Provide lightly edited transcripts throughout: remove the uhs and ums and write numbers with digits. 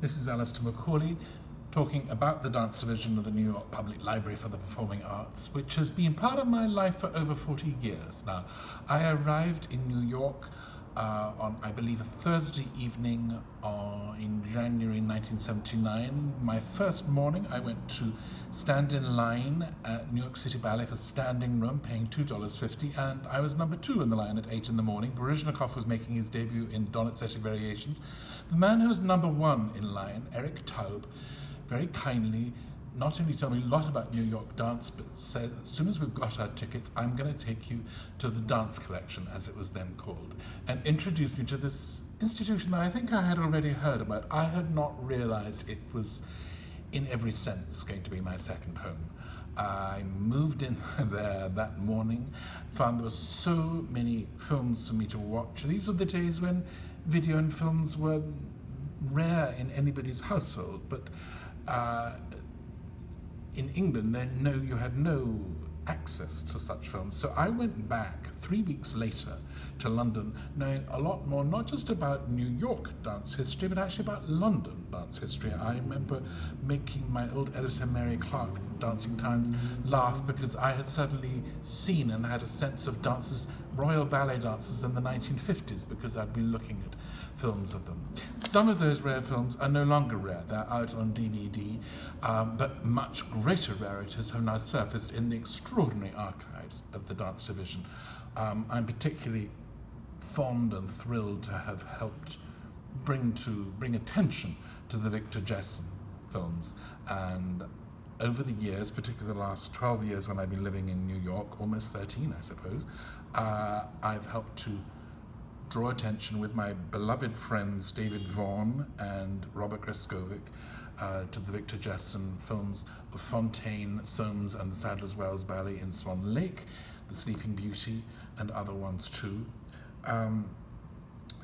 This is Alastair talking about the dance division of the New York Public Library for the Performing Arts, which has been part of my life for over 40 years now. I arrived in New York on, I believe, a Thursday evening in January 1979. My first morning, I went to stand in line at New York City Ballet for standing room, paying $2.50, and I was number 2 in the line at 8 in the morning. Baryshnikov was making his debut in Donizetti Variations. The man who was number 1 in line, Eric Taub, very kindly not only told me a lot about New York dance, but said, as soon as we've got our tickets, I'm going to take you to the dance collection, as it was then called, and introduced me to this institution that I think I had already heard about. I had not realized it was, in every sense, going to be my second home. I moved in there that morning, found there were so many films for me to watch. These were the days when video and films were rare in anybody's household, but in England, you had no access to such films. So I went back 3 weeks later to London, knowing a lot more, not just about New York dance history, but actually about London dance history. I remember making my old editor, Mary Clark, Dancing Times, laugh because I had suddenly seen and had a sense of dancers, royal ballet dancers in the 1950s, because I'd been looking at films of them. Some of those rare films are no longer rare. They're out on DVD, but much greater rarities have now surfaced in the extraordinary archives of the dance division. I'm particularly fond and thrilled to have helped bring attention to the Victor Jessen films. And over the years, particularly the last 12 years when I've been living in New York, almost 13 I suppose, I've helped to draw attention with my beloved friends David Vaughan and Robert Greskovic to the Victor Jessen films of Fontaine, Soames and the Sadler's Wells Ballet in Swan Lake, The Sleeping Beauty and other ones too.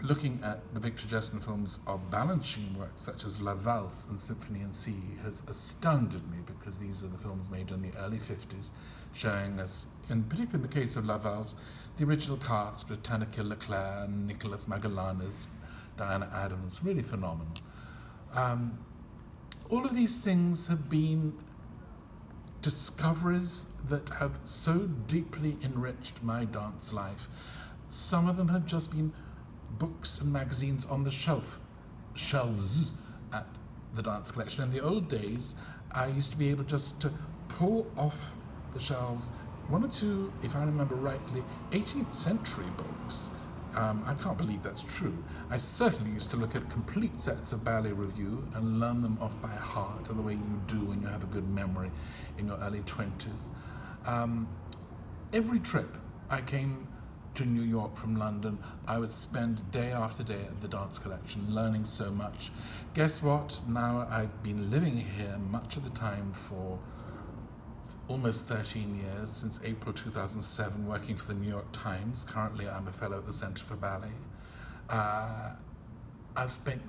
Looking at the Victor Jessen films of Balanchine works such as La Valse and Symphony in C has astounded me, because these are the films made in the early 50s, showing us, in particular in the case of La Valse, the original cast with Tanneke Leclerc and Nicholas Magallanes, Diana Adams, really phenomenal. All of these things have been discoveries that have so deeply enriched my dance life. Some of them have just been books and magazines on the shelves at the dance collection. In the old days, I used to be able just to pull off the shelves 1 or 2, if I remember rightly, 18th century books. I can't believe that's true. I certainly used to look at complete sets of ballet review and learn them off by heart, the way you do when you have a good memory in your early 20s. Every trip I came to New York from London, I would spend day after day at the dance collection, learning so much. Guess what? Now I've been living here much of the time for almost 13 years, since April 2007, working for the New York Times. Currently, I'm a fellow at the Center for Ballet. I've spent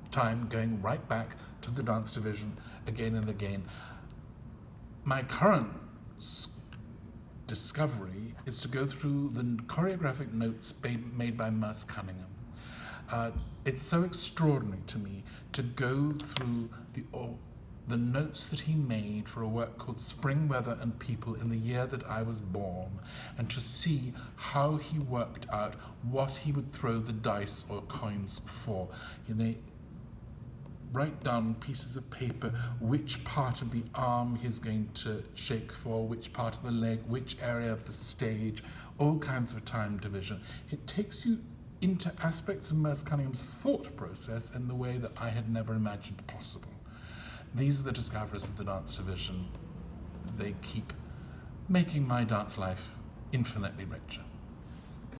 time going right back to the dance division again and again. My current discovery is to go through the choreographic notes made by Merce Cunningham. It's so extraordinary to me to go through the notes that he made for a work called Spring, Weather and People in the year that I was born, and to see how he worked out what he would throw the dice or coins for. They write down pieces of paper which part of the arm he's going to shake for, which part of the leg, which area of the stage, all kinds of time division. It takes you into aspects of Merce Cunningham's thought process in the way that I had never imagined possible. These are the discoveries of the dance division. They keep making my dance life infinitely richer.